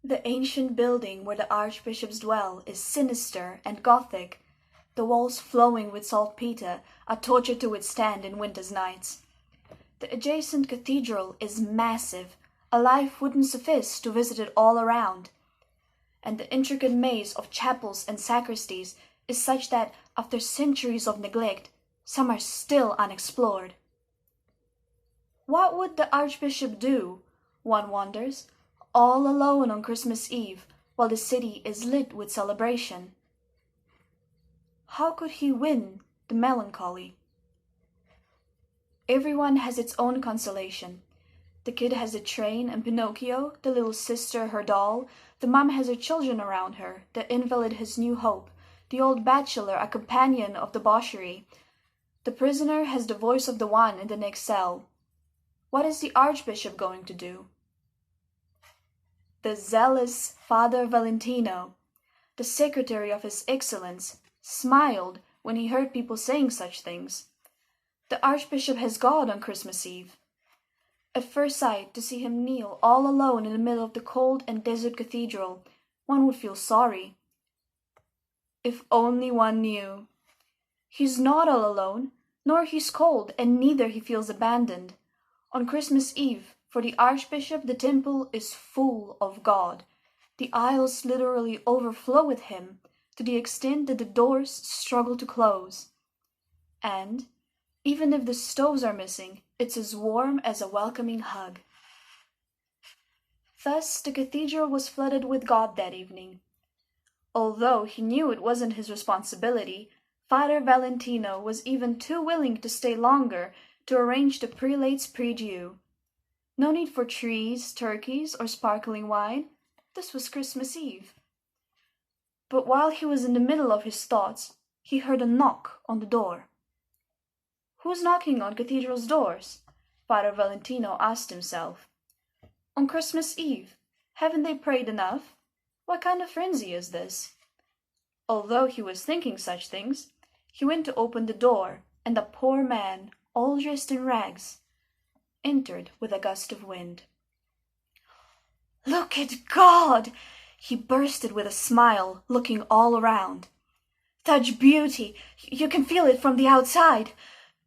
The ancient building where the archbishops dwell is sinister and Gothic, the walls flowing with saltpeter, a torture to withstand in winter's nights. The adjacent cathedral is massive, a life wouldn't suffice to visit it all around. And the intricate maze of chapels and sacristies is such that, after centuries of neglect, some are still unexplored. What would the archbishop do, one wonders, all alone on Christmas Eve, while the city is lit with celebration? How could he win the melancholy? Everyone has its own consolation. The kid has a train and Pinocchio, the little sister her doll, the mum has her children around her, the invalid his new hope, the old bachelor a companion of debauchery. The prisoner has the voice of the one in the next cell. What is the archbishop going to do? The zealous Father Valentino, the secretary of His Excellence, smiled when he heard people saying such things. The archbishop has God on Christmas Eve. At first sight, to see him kneel all alone in the middle of the cold and desert cathedral, one would feel sorry. If only one knew. He's not all alone, nor he's cold, and neither he feels abandoned. On Christmas Eve, for the archbishop, the temple is full of God. The aisles literally overflow with him, to the extent that the doors struggle to close. And, even if the stoves are missing, it's as warm as a welcoming hug. Thus the cathedral was flooded with God that evening. Although he knew it wasn't his responsibility, Father Valentino was even too willing to stay longer to arrange the prelate's prie-dieu. No need for trees, turkeys, or sparkling wine. This was Christmas Eve. But while he was in the middle of his thoughts, he heard a knock on the door. Who's knocking on cathedrals' doors? Father Valentino asked himself. On Christmas Eve, haven't they prayed enough? What kind of frenzy is this? Although he was thinking such things, he went to open the door, and a poor man, all dressed in rags, entered with a gust of wind. Look at God! He bursted with a smile, looking all around. Such beauty! You can feel it from the outside.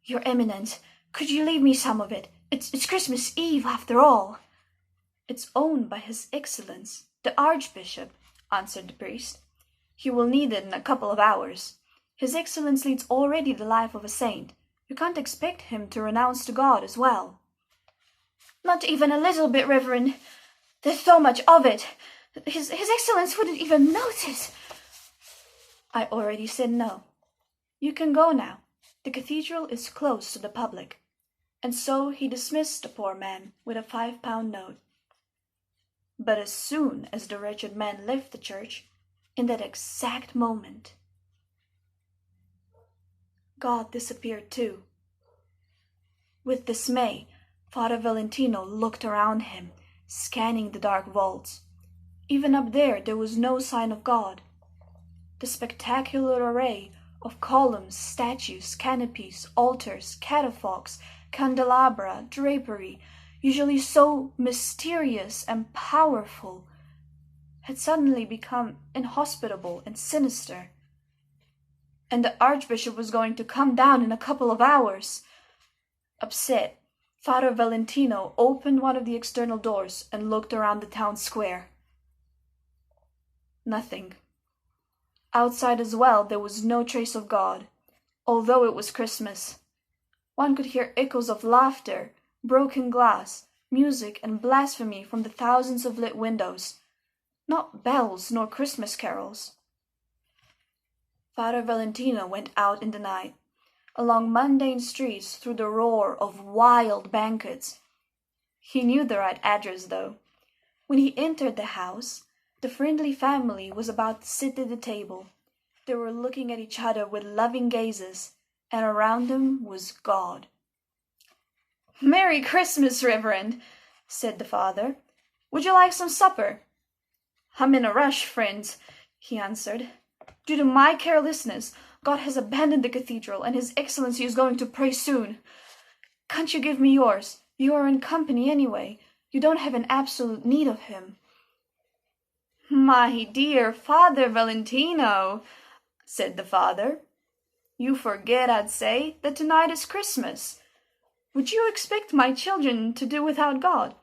Your Eminence, could you leave me some of it? It's Christmas Eve, after all. It's owned by His Excellence, the Archbishop, answered the priest. He will need it in a couple of hours. His Excellence leads already the life of a saint. You can't expect him to renounce to God as well. Not even a little bit, Reverend. There's so much of it. His Excellence wouldn't even notice. I already said no. You can go now. The cathedral is closed to the public. And so he dismissed the poor man with a 5-pound note. But as soon as the wretched man left the church, in that exact moment, God disappeared too. With dismay, Father Valentino looked around him, scanning the dark vaults. Even up there was no sign of God. The spectacular array of columns, statues, canopies, altars, catafalques, candelabra, drapery, usually so mysterious and powerful, had suddenly become inhospitable and sinister. And the Archbishop was going to come down in a couple of hours. Upset, Father Valentino opened one of the external doors and looked around the town square. Nothing. Outside as well there was no trace of God, although it was Christmas. One could hear echoes of laughter, broken glass, music and blasphemy from the thousands of lit windows. Not bells nor Christmas carols. Father Valentino went out in the night, along mundane streets through the roar of wild banquets. He knew the right address, though. When he entered the house, the friendly family was about to sit at the table. They were looking at each other with loving gazes, and around them was God. "Merry Christmas, Reverend," said the father. "Would you like some supper?" "I'm in a rush, friends," he answered. "Due to my carelessness, God has abandoned the cathedral, and His Excellency is going to pray soon. Can't you give me yours? You are in company anyway. You don't have an absolute need of him." "My dear Father Valentino," said the father, "you forget, I'd say, that tonight is Christmas. Would you expect my children to do without God?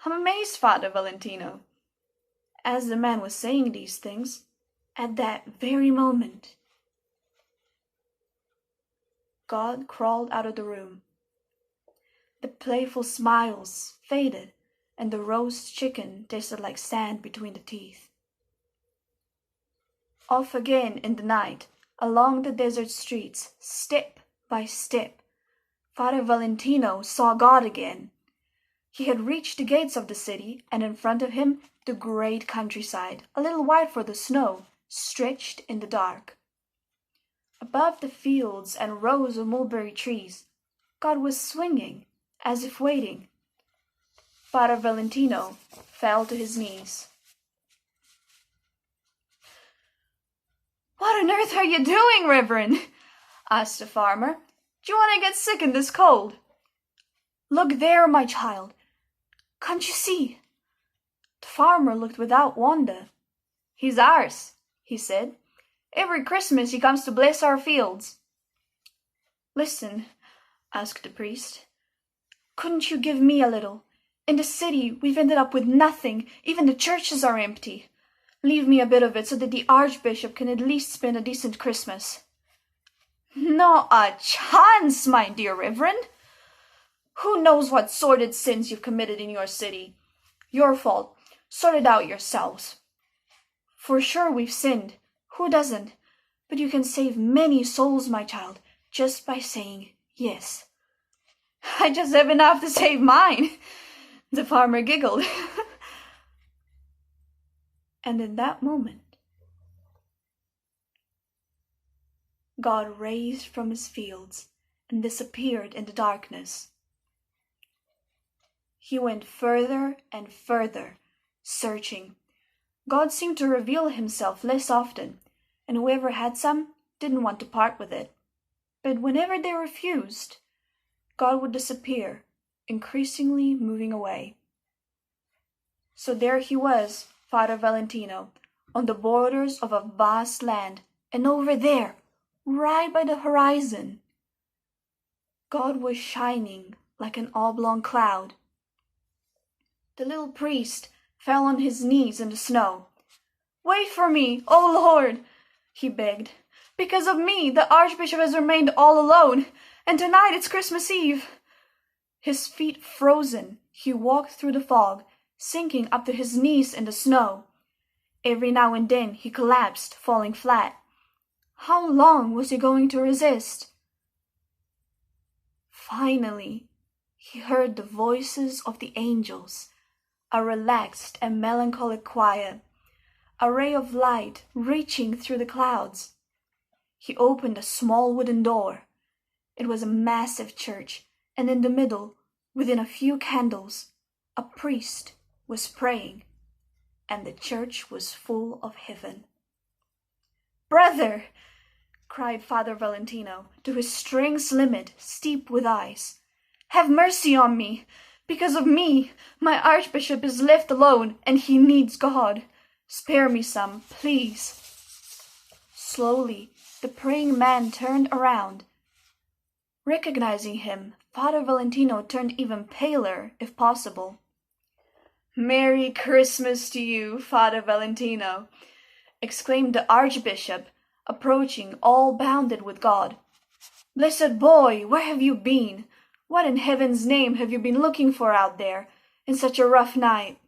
I'm amazed, Father Valentino." As the man was saying these things, at that very moment, God crawled out of the room. The playful smiles faded, and the roast chicken tasted like sand between the teeth. Off again in the night, along the desert streets, step by step, Father Valentino saw God again. He had reached the gates of the city, and in front of him the great countryside, a little white for the snow, stretched in the dark. Above the fields and rows of mulberry trees, God was swinging, as if waiting. Father Valentino fell to his knees. "What on earth are you doing, Reverend?" asked the farmer. "Do you want to get sick in this cold?" "Look there, my child. Can't you see?" The farmer looked without wonder. "He's ours," he said. "Every Christmas he comes to bless our fields." "Listen," asked the priest. "Couldn't you give me a little? In the city we've ended up with nothing. Even the churches are empty. Leave me a bit of it so that the archbishop can at least spend a decent Christmas." "Not a chance, my dear Reverend. Who knows what sordid sins you've committed in your city? Your fault. Sort it out yourselves. For sure we've sinned. Who doesn't? But you can save many souls, my child, just by saying yes." "I just have enough to save mine," the farmer giggled. And in that moment, God raised from his fields and disappeared in the darkness. He went further and further, searching. God seemed to reveal himself less often, and whoever had some didn't want to part with it. But whenever they refused, God would disappear, increasingly moving away. So there he was, Father Valentino, on the borders of a vast land, and over there, right by the horizon, God was shining like an oblong cloud. The little priest fell on his knees in the snow. "Wait for me, O Lord," he begged. "Because of me, the archbishop has remained all alone, and tonight it's Christmas Eve." His feet frozen, he walked through the fog, sinking up to his knees in the snow. Every now and then he collapsed, falling flat. How long was he going to resist? Finally, he heard the voices of the angels, a relaxed and melancholic choir, a ray of light reaching through the clouds. He opened a small wooden door. It was a massive church, and in the middle, within a few candles, a priest was praying, and the church was full of heaven. "Brother," cried Father Valentino, to his strength's limit, steep with ice, "have mercy on me. Because of me, my archbishop is left alone, and he needs God. Spare me some, please." Slowly, the praying man turned around. Recognizing him, Father Valentino turned even paler, if possible. "Merry Christmas to you, Father Valentino," exclaimed the archbishop, approaching all bounded with God. "Blessed boy, where have you been? What in heaven's name have you been looking for out there, in such a rough night?"